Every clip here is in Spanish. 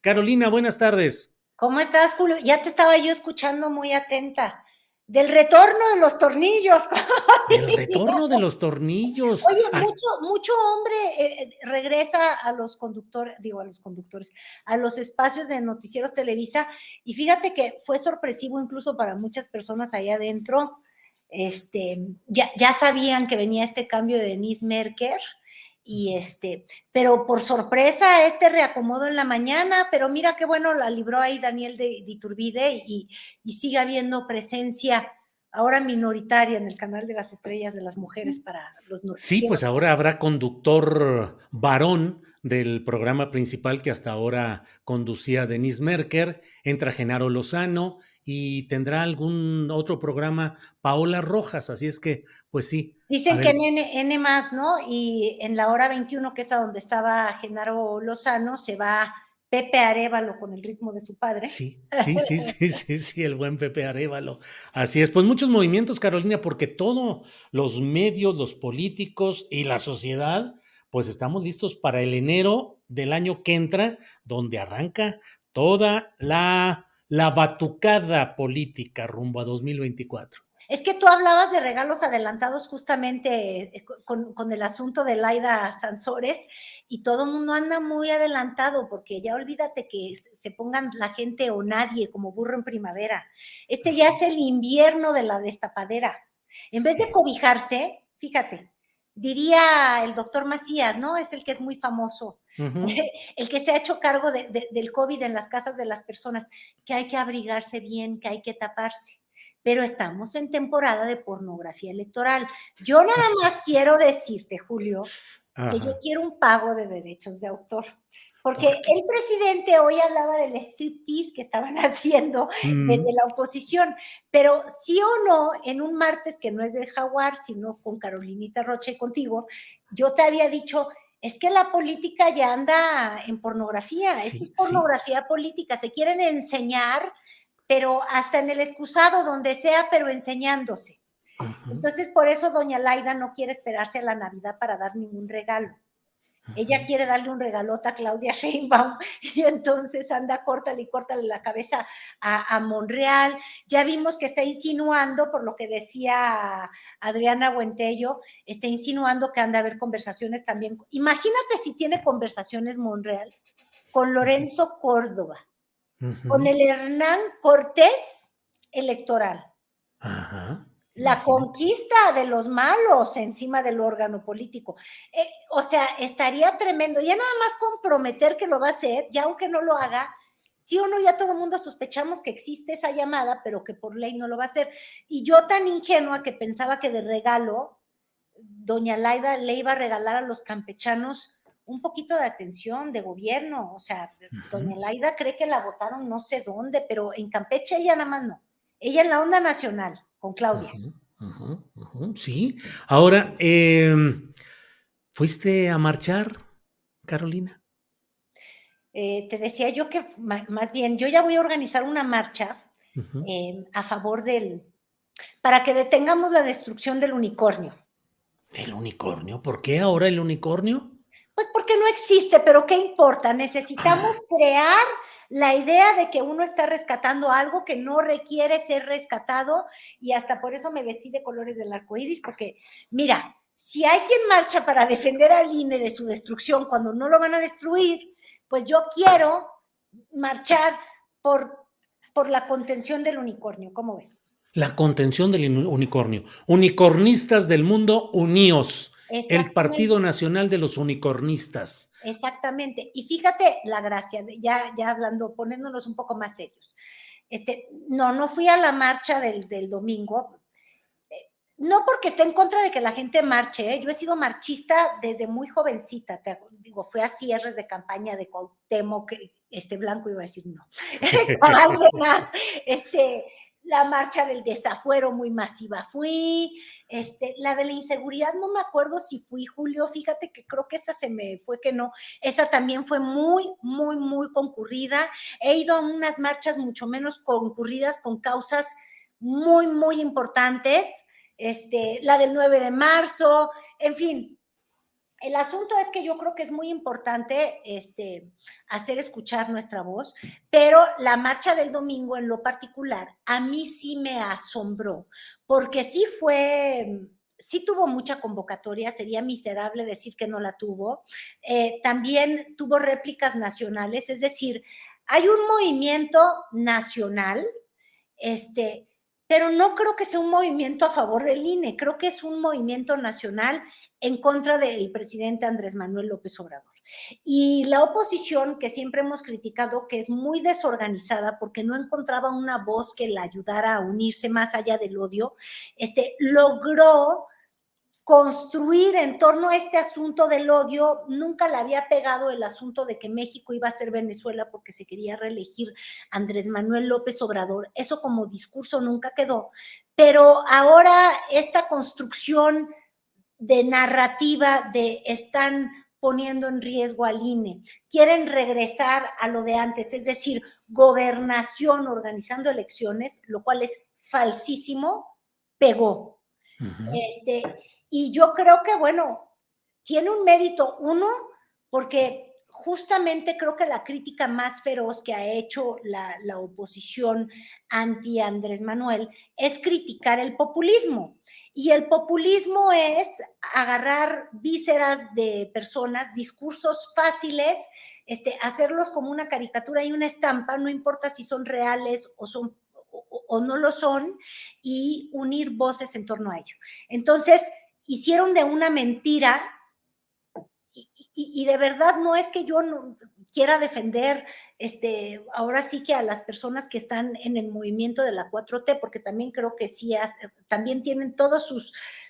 Carolina, buenas tardes. ¿Cómo estás, Julio? Ya te estaba yo escuchando muy atenta. Del retorno de los tornillos. El retorno de los tornillos. Oye, Ay, mucho hombre regresa a los conductores, digo a los conductores, a los espacios de Noticieros Televisa, y fíjate que fue sorpresivo incluso para muchas personas allá adentro. Ya sabían que venía este cambio de Denise Merker, pero por sorpresa reacomodo en la mañana, pero mira qué bueno la libró ahí Daniel de Iturbide, y sigue habiendo presencia ahora minoritaria en el canal de las estrellas de las mujeres para los sí, noticieros. pues ahora habrá conductor varón del programa principal que hasta ahora conducía Denise Merker, entra Genaro Lozano y tendrá algún otro programa Paola Rojas, así es que, pues sí, a Dicen que ver, en N más, ¿no? Y en la hora 21, que es a donde estaba Genaro Lozano, se va Pepe Arévalo con el ritmo de su padre. sí, el buen Pepe Arévalo. Así es, pues muchos movimientos, Carolina, porque todos los medios, los políticos y la sociedad, pues estamos listos para el enero del año que entra, donde arranca toda la batucada política rumbo a 2024. Es que tú hablabas de regalos adelantados justamente con el asunto de Laida Sansores, y todo el mundo anda muy adelantado porque ya olvídate que se pongan la gente o nadie como burro en primavera. Ya es el invierno de la destapadera. En vez de cobijarse, fíjate, diría el doctor Macías, ¿no? Es el que es muy famoso, Ujú. el que se ha hecho cargo del COVID en las casas de las personas, que hay que abrigarse bien, que hay que taparse, pero estamos en temporada de pornografía electoral. Yo nada más quiero decirte, Julio, que yo Ajá. quiero un pago de derechos de autor, porque ¿Por qué? el presidente hoy hablaba del striptease que estaban haciendo desde Mm, la oposición, pero sí o no, en un martes que no es del Jaguar, sino con Carolinita Rocha y contigo, yo te había dicho, es que la política ya anda en pornografía, esto es sí, sí. pornografía política, se quieren enseñar, pero hasta en el excusado, donde sea, pero enseñándose. Ujú, Entonces, por eso doña Laida no quiere esperarse a la Navidad para dar ningún regalo. ujú. Ella quiere darle un regalota a Claudia Sheinbaum, y entonces anda, córtale la cabeza a Monreal. Ya vimos que está insinuando, por lo que decía Adriana Buentello, está insinuando que anda a haber conversaciones también. Imagínate si tiene conversaciones Monreal con Lorenzo Córdoba, con Ujú. el Hernán Cortés electoral. Ajá, La imagínate. conquista de los malos encima del órgano político. O sea, estaría tremendo. Ya nada más comprometer que lo va a hacer, ya aunque no lo haga, sí o no, ya todo el mundo sospechamos que existe esa llamada, pero que por ley no lo va a hacer. Y yo tan ingenua que pensaba que de regalo, doña Laida le iba a regalar a los campechanos un poquito de atención, de gobierno. O sea, Ujú. doña Laida cree que la votaron no sé dónde, pero en Campeche ella nada más no. Ella en la onda nacional, con Claudia. Ujú, ujú, ujú, sí. Ahora, ¿fuiste a marchar, Carolina? Te decía yo que más bien, yo ya voy a organizar una marcha Ujú. a favor para que detengamos la destrucción del unicornio. ¿El unicornio? ¿Por qué ahora el unicornio? Pues porque no existe, pero ¿qué importa? Necesitamos Ah, crear la idea de que uno está rescatando algo que no requiere ser rescatado, y hasta por eso me vestí de colores del arco iris, porque mira, si hay quien marcha para defender al INE de su destrucción cuando no lo van a destruir, pues yo quiero marchar por, por la contención del unicornio. ¿Cómo ves? la contención del unicornio. Unicornistas del mundo, uníos. El Partido Exactamente. Nacional de los Unicornistas. Exactamente. Y fíjate la gracia, ya hablando, poniéndonos un poco más serios. No fui a la marcha del domingo, no porque esté en contra de que la gente marche, ¿eh? Yo he sido marchista desde muy jovencita, digo, fui a cierres de campaña de Cuauhtémoc, Blanco iba a decir no, alguien más, la marcha del desafuero muy masiva fui, la de la inseguridad no me acuerdo si fui, Julio, fíjate que creo que esa se me fue que no, esa también fue muy, muy, muy concurrida. He ido a unas marchas mucho menos concurridas con causas muy, muy importantes, la del 9 de marzo, en fin, El asunto es que yo creo que es muy importante hacer escuchar nuestra voz, pero la marcha del domingo en lo particular a mí sí me asombró, porque sí tuvo mucha convocatoria, sería miserable decir que no la tuvo. También tuvo réplicas nacionales, es decir, hay un movimiento nacional, pero no creo que sea un movimiento a favor del INE, creo que es un movimiento nacional en contra del presidente Andrés Manuel López Obrador. Y la oposición, que siempre hemos criticado que es muy desorganizada porque no encontraba una voz que la ayudara a unirse más allá del odio, logró construir en torno a este asunto del odio. Nunca le había pegado el asunto de que México iba a ser Venezuela porque se quería reelegir Andrés Manuel López Obrador. Eso como discurso nunca quedó. Pero ahora esta construcción de narrativa de están poniendo en riesgo al INE, quieren regresar a lo de antes, es decir, gobernación organizando elecciones, lo cual es falsísimo, pegó. Este, y yo creo que, bueno, tiene un mérito, uno, porque justamente creo que la crítica más feroz que ha hecho la oposición anti Andrés Manuel es criticar el populismo. Y el populismo es agarrar vísceras de personas, discursos fáciles, hacerlos como una caricatura y una estampa, no importa si son reales o no lo son, y unir voces en torno a ello. Entonces, hicieron de una mentira, y de verdad no es que yo no quiera defender ahora sí que a las personas que están en el movimiento de la 4T, porque también creo que sí, también tienen todos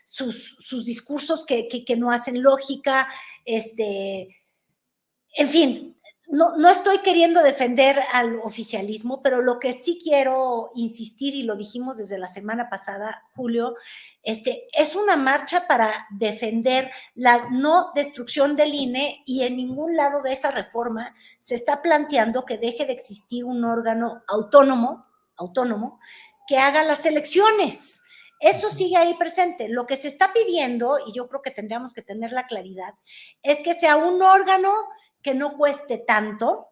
sus discursos que no hacen lógica, en fin, no estoy queriendo defender al oficialismo, pero lo que sí quiero insistir, y lo dijimos desde la semana pasada, Julio, es una marcha para defender la no destrucción del INE, y en ningún lado de esa reforma se está planteando que deje de existir un órgano autónomo que haga las elecciones. Eso sigue ahí presente. Lo que se está pidiendo, y yo creo que tendríamos que tener la claridad, es que sea un órgano que no cueste tanto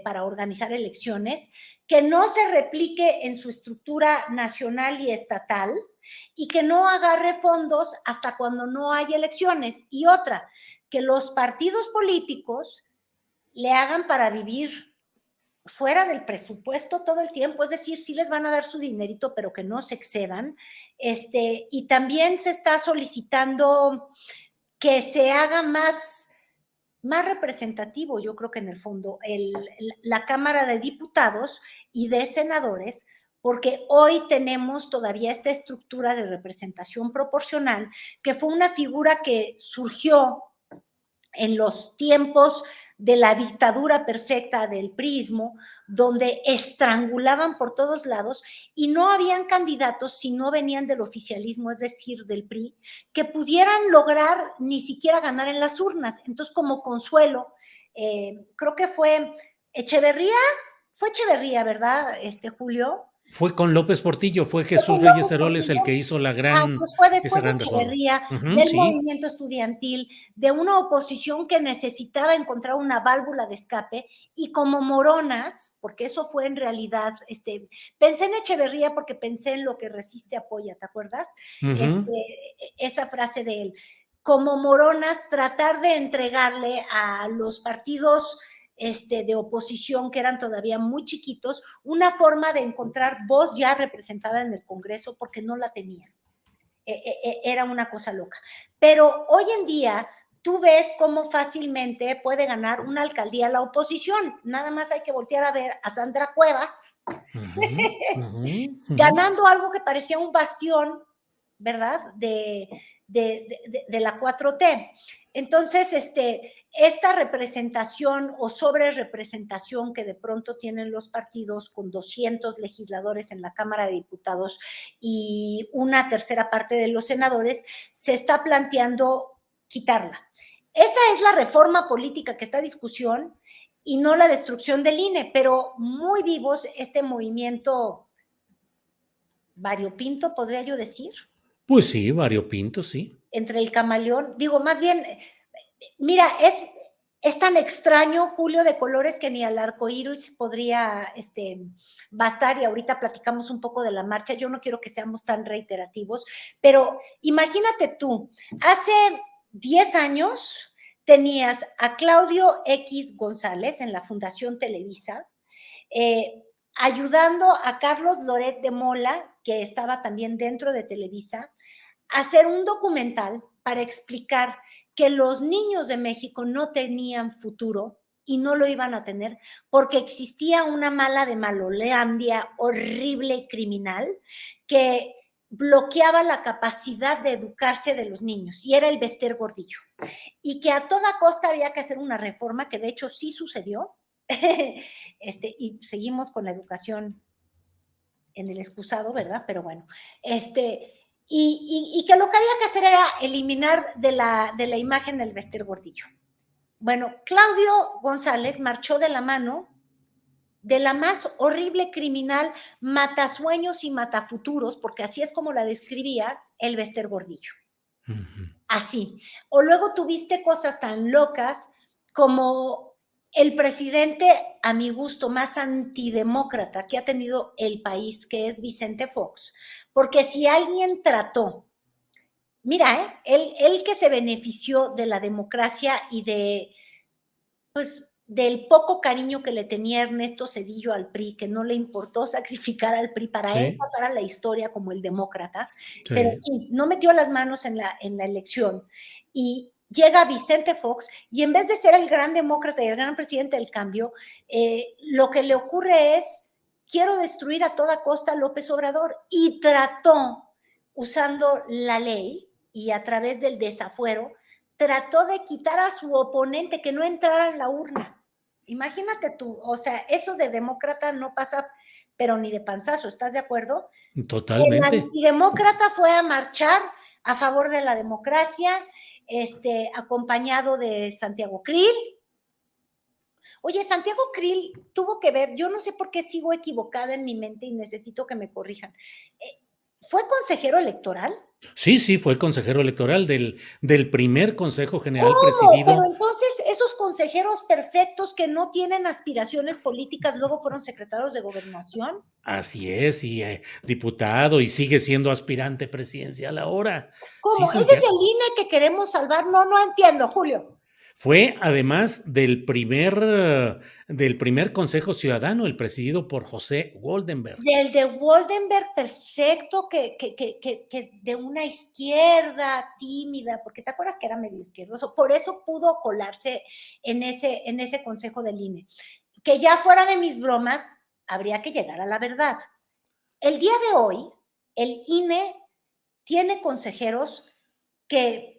para organizar elecciones, que no se replique en su estructura nacional y estatal, y que no agarre fondos hasta cuando no hay elecciones. Y otra, que los partidos políticos le hagan para vivir fuera del presupuesto todo el tiempo, es decir, sí les van a dar su dinerito, pero que no se excedan. Y también se está solicitando que se haga más representativo, yo creo que en el fondo, la Cámara de Diputados y de Senadores, porque hoy tenemos todavía esta estructura de representación proporcional, que fue una figura que surgió en los tiempos de la dictadura perfecta del priismo, donde estrangulaban por todos lados y no habían candidatos si no venían del oficialismo, es decir, del PRI, que pudieran lograr ni siquiera ganar en las urnas. Entonces, como consuelo, creo que fue Echeverría, ¿verdad, Julio? Fue con López Portillo, fue Fue Jesús con Reyes López Heroles el Portillo. que hizo Entonces fue esa después de gran reforma. Echeverría, del Sí. movimiento estudiantil, de una oposición que necesitaba encontrar una válvula de escape, y como moronas, porque eso fue en realidad, pensé en Echeverría porque pensé en lo que resiste apoya, ¿te acuerdas? Esa frase de él. Como moronas, tratar de entregarle a los partidos de oposición, que eran todavía muy chiquitos, una forma de encontrar voz ya representada en el Congreso, porque no la tenían. Era una cosa loca. Pero hoy en día tú ves cómo fácilmente puede ganar una alcaldía la oposición. Nada más hay que voltear a ver a Sandra Cuevas ganando algo que parecía un bastión, ¿verdad? De la 4T. Entonces, esta representación o sobre representación que de pronto tienen los partidos, con 200 legisladores en la Cámara de Diputados y una tercera parte de los senadores, se está planteando quitarla. Esa es la reforma política que está en discusión, y no la destrucción del INE, pero muy vivos este movimiento variopinto, podría yo decir. Pues sí, variopinto, sí. Entre el camaleón, digo, más bien Mira, es tan extraño, Julio, de colores que ni al arco iris podría bastar, y ahorita platicamos un poco de la marcha. Yo no quiero que seamos tan reiterativos, pero imagínate tú, hace 10 años tenías a Claudio X González en la Fundación Televisa, ayudando a Carlos Loret de Mola, que estaba también dentro de Televisa, a hacer un documental para explicar que los niños de México no tenían futuro y no lo iban a tener porque existía una mala de Malolandia horrible y criminal que bloqueaba la capacidad de educarse de los niños, y era el Bester Gordillo, y que a toda costa había que hacer una reforma, que de hecho sí sucedió, y seguimos con la educación en el excusado, ¿verdad? Pero bueno, y que lo que había que hacer era eliminar de la imagen del Bester Gordillo. Bueno, Claudio González marchó de la mano de la más horrible criminal, matasueños y matafuturos, porque así es como la describía el Bester Gordillo. Así. O luego tuviste cosas tan locas como el presidente, a mi gusto, más antidemócrata que ha tenido el país, que es Vicente Fox. Porque si alguien trató, mira, él que se benefició de la democracia y pues, del poco cariño que le tenía Ernesto Zedillo al PRI, que no le importó sacrificar al PRI para él Sí, pasar a la historia como el demócrata, pero sí. sí, no metió las manos en la elección. Y llega Vicente Fox, y en vez de ser el gran demócrata y el gran presidente del cambio, lo que le ocurre es: quiero destruir a toda costa a López Obrador, y trató, usando la ley y a través del desafuero, trató de quitar a su oponente, que no entrara en la urna. Imagínate tú, o sea, eso de demócrata no pasa, pero ni de panzazo, ¿estás de acuerdo? El Totalmente. antidemócrata fue a marchar a favor de la democracia, acompañado de Santiago Krill. Oye, Santiago Krill tuvo que ver, yo no sé por qué sigo equivocada en mi mente y necesito que me corrijan. ¿Fue consejero electoral? Sí, sí, fue consejero electoral del primer Consejo General ¿Cómo? Pero presidido. entonces esos consejeros perfectos que no tienen aspiraciones políticas luego fueron secretarios de gobernación. Así es, y diputado, y sigue siendo aspirante presidencial ahora. Sí, ¿Cómo? ¿Ese es Santiago. el INE que queremos salvar? No, no entiendo, Julio. Fue además del primer Consejo Ciudadano, el presidido por José Goldenberg. Del de Woldenberg, perfecto, que de una izquierda tímida, porque te acuerdas que era medio izquierdoso, por eso pudo colarse en ese consejo del INE. Que ya fuera de mis bromas, habría que llegar a la verdad. El día de hoy, el INE tiene consejeros que,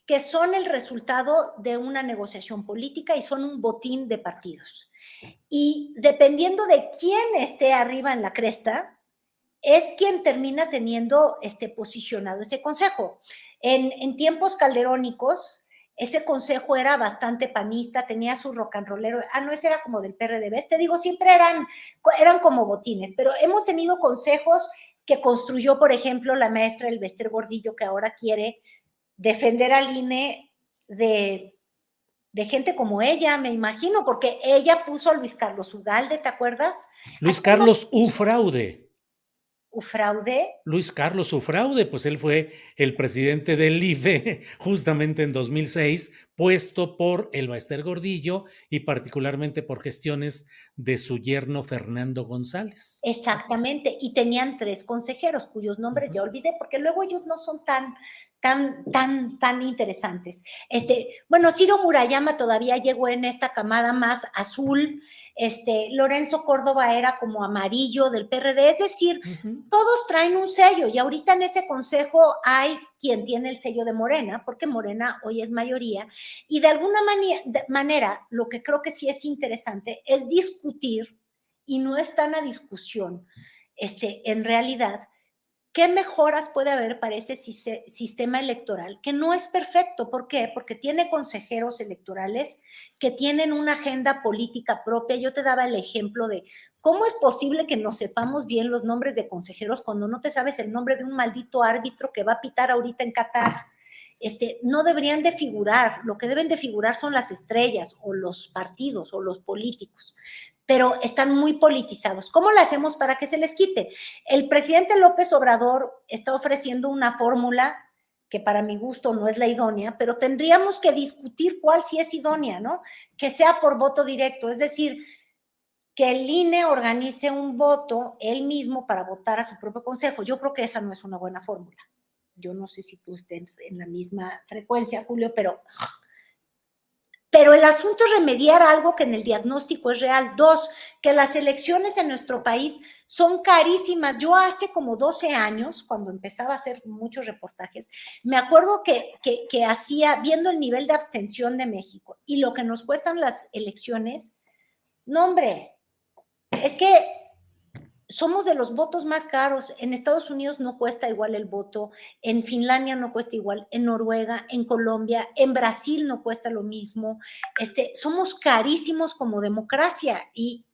que son el resultado de una negociación política y son un botín de partidos. Y dependiendo de quién esté arriba en la cresta, es quien termina teniendo posicionado ese consejo. En tiempos calderónicos, ese consejo era bastante panista, tenía su rock and rollero. No, ese era como del PRD, te digo, siempre eran como botines, pero hemos tenido consejos que construyó, por ejemplo, la maestra Elbester Gordillo, que ahora quiere defender al INE de gente como ella, me imagino, porque ella puso a Luis Carlos Ugalde, ¿te acuerdas? ¿A Luis quién más? Carlos Ufraude. Ufraude. Luis Carlos Ufraude, pues él fue el presidente del IFE justamente en 2006, puesto por el Baester Gordillo y particularmente por gestiones de su yerno Fernando González. Exactamente, y tenían 3 consejeros, cuyos nombres ya olvidé, porque luego ellos no son tan interesantes. Bueno, Ciro Murayama todavía llegó en esta camada más azul, Lorenzo Córdoba era como amarillo del PRD, es decir, todos traen un sello, y ahorita en ese consejo hay quien tiene el sello de Morena, porque Morena hoy es mayoría, y de alguna manera, lo que creo que sí es interesante es discutir, y no están a discusión, en realidad, ¿qué mejoras puede haber para ese sistema electoral? Que no es perfecto. ¿Por qué? Porque tiene consejeros electorales que tienen una agenda política propia. Yo te daba el ejemplo de cómo es posible que no sepamos bien los nombres de consejeros cuando no te sabes el nombre de un maldito árbitro que va a pitar ahorita en Qatar. no deberían de figurar. Lo que deben de figurar son las estrellas o los partidos o los políticos, pero están muy politizados. ¿Cómo lo hacemos para que se les quite? El presidente López Obrador está ofreciendo una fórmula que para mi gusto no es la idónea, pero tendríamos que discutir cuál sí es idónea, ¿no? Que sea por voto directo, es decir, que el INE organice un voto él mismo para votar a su propio consejo. Yo creo que esa no es una buena fórmula. Yo no sé si tú estés en la misma frecuencia, Julio, pero el asunto es remediar algo que en el diagnóstico es real. Dos, que las elecciones en nuestro país son carísimas. Yo hace como 12 años, cuando empezaba a hacer muchos reportajes, me acuerdo que hacía, viendo el nivel de abstención de México y lo que nos cuestan las elecciones, no, hombre, es que somos de los votos más caros. En Estados Unidos no cuesta igual el voto, en Finlandia no cuesta igual, en Noruega, en Colombia, en Brasil no cuesta lo mismo. Somos carísimos como democracia y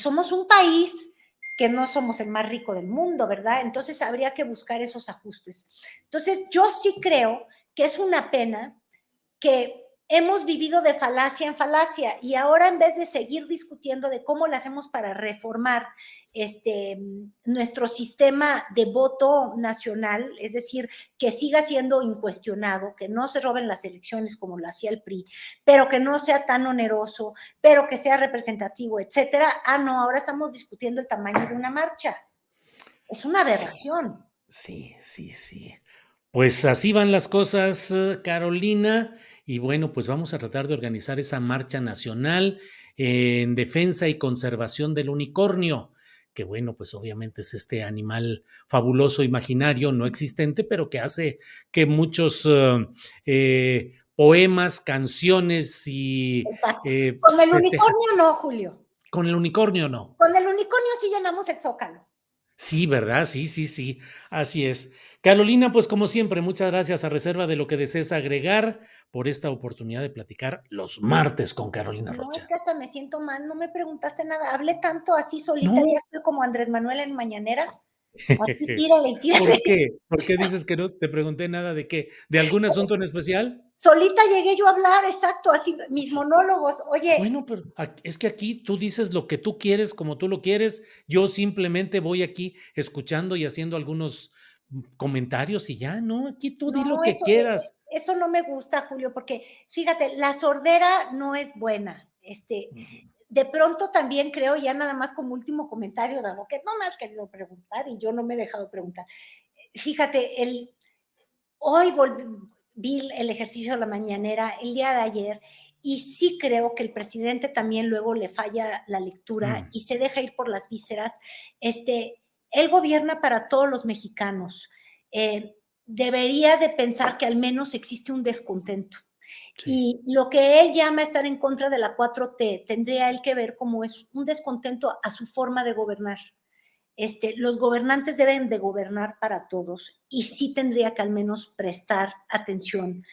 somos un país que no somos el más rico del mundo, ¿verdad? Entonces habría que buscar esos ajustes. Entonces yo sí creo que es una pena que hemos vivido de falacia en falacia y ahora en vez de seguir discutiendo de cómo lo hacemos para reformar nuestro sistema de voto nacional, es decir, que siga siendo incuestionado, que no se roben las elecciones como lo hacía el PRI, pero que no sea tan oneroso, pero que sea representativo, etcétera. No, ahora estamos discutiendo el tamaño de una marcha. Es una Sí, aberración. sí, sí, sí. Pues así van las cosas, Carolina, y bueno, pues vamos a tratar de organizar esa marcha nacional en defensa y conservación del unicornio, que bueno, pues obviamente es este animal fabuloso, imaginario, no existente, pero que hace que muchos poemas, canciones y Exacto. Con el se teja. unicornio no, Julio. Con el unicornio no. Con el unicornio sí llenamos el zócalo. Sí, ¿verdad? Sí, sí, sí, así es. Carolina, pues como siempre, muchas gracias a reserva de lo que desees agregar por esta oportunidad de platicar los martes con Carolina No, es Rocha. que hasta me siento mal, no me preguntaste nada. Hablé tanto así solita, No, ya estoy como Andrés Manuel en Mañanera. Así tírale y tírale. ¿por qué? ¿Por qué dices que no te pregunté nada de qué? ¿De algún asunto en especial? Solita llegué yo a hablar, exacto, así mis monólogos. Oye, Bueno, pero es que aquí tú dices lo que tú quieres, como tú lo quieres. Yo simplemente voy aquí escuchando y haciendo algunos comentarios y ya, ¿no? Aquí tú di lo no, que quieras. eso no me gusta, Julio, porque fíjate, la sordera no es buena. De pronto también creo, ya nada más como último comentario, dado que no me has querido preguntar y yo no me he dejado preguntar. Fíjate, hoy vi el ejercicio de la mañanera el día de ayer y sí creo que el presidente también luego le falla la lectura Mm, y se deja ir por las vísceras. Él gobierna para todos los mexicanos. Debería de pensar que al menos existe un descontento. sí. Y lo que él llama estar en contra de la 4T, tendría él que ver como es un descontento a su forma de gobernar. Los gobernantes deben de gobernar para todos y sí tendría que al menos prestar atención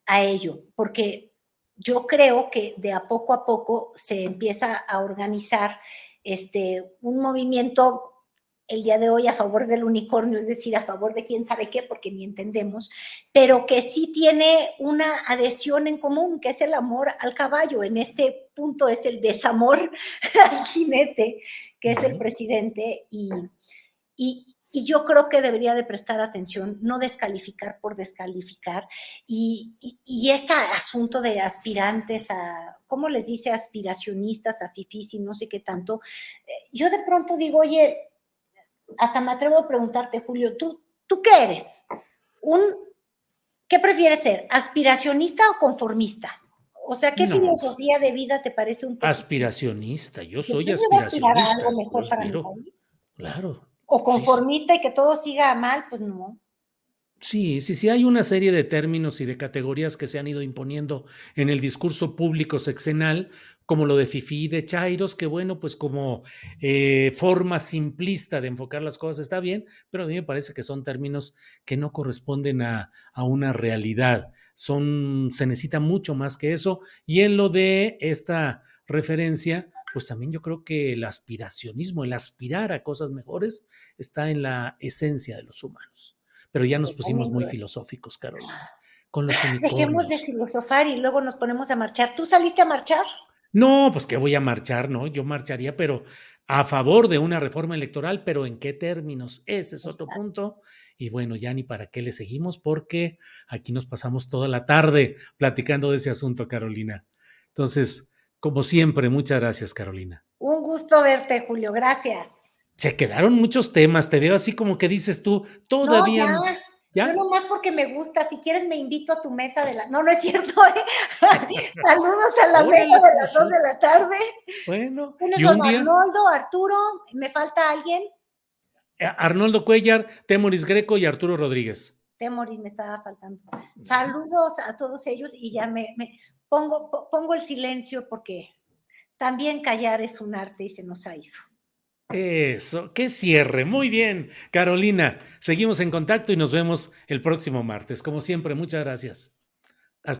a ello, porque yo creo que de a poco se empieza a organizar un movimiento el día de hoy a favor del unicornio, es decir, a favor de quién sabe qué, porque ni entendemos, pero que sí tiene una adhesión en común, que es el amor al caballo. En este punto es el desamor al jinete, que es el Ujú. presidente, y yo creo que debería de prestar atención, no descalificar por descalificar, y este asunto de aspirantes a, ¿cómo les dice? Aspiracionistas, a fifís y no sé qué tanto, yo de pronto digo, oye, hasta me atrevo a preguntarte, Julio, ¿tú qué eres? ¿Un, ¿Qué prefieres ser? ¿Aspiracionista o conformista? O sea, ¿qué No, pues filosofía de vida te parece un poquito? aspiracionista, yo Yo soy voy a aspirar a algo aspiracionista, yo mejor para mi aspiro, país. claro, O sí, sí. conformista y que todo siga mal, pues no. Sí, sí, sí, hay una serie de términos y de categorías que se han ido imponiendo en el discurso público sexenal, como lo de fifí, de chairos, que bueno, pues como forma simplista de enfocar las cosas está bien, pero a mí me parece que son términos que no corresponden a una realidad. Se necesita mucho más que eso. Y en lo de esta referencia, pues también yo creo que el aspiracionismo, el aspirar a cosas mejores, está en la esencia de los humanos. Pero ya nos pusimos muy Totalmente. filosóficos, Carolina. con los Dejemos de unicornios. filosofar y luego nos ponemos a marchar. ¿Tú saliste a marchar? No, pues que voy a marchar, ¿no? Yo marcharía, pero a favor de una reforma electoral, pero ¿en qué términos? Ese es otro Exacto. punto. Y bueno, ya ni para qué le seguimos, porque aquí nos pasamos toda la tarde platicando de ese asunto, Carolina. Entonces, como siempre, muchas gracias, Carolina. Un gusto verte, Julio. Gracias. Se quedaron muchos temas, te veo así como que dices tú, No, todavía, ya. Yo ¿ya? nomás porque me gusta. Si quieres, me invito a tu mesa de la. No, no es cierto, ¿eh? Saludos a la mesa Órale, de pues las 2 sí. de la tarde. Bueno, ¿Quiénes y son? un día, Arnoldo, Arturo. ¿Me falta alguien? Arnoldo Cuellar, Temoris Greco y Arturo Rodríguez. Temoris me estaba faltando. Saludos a todos ellos y ya me pongo el silencio porque también callar es un arte y se nos ha ido. Eso, qué cierre. Muy bien, Carolina. Seguimos en contacto y nos vemos el próximo martes. Como siempre, muchas gracias.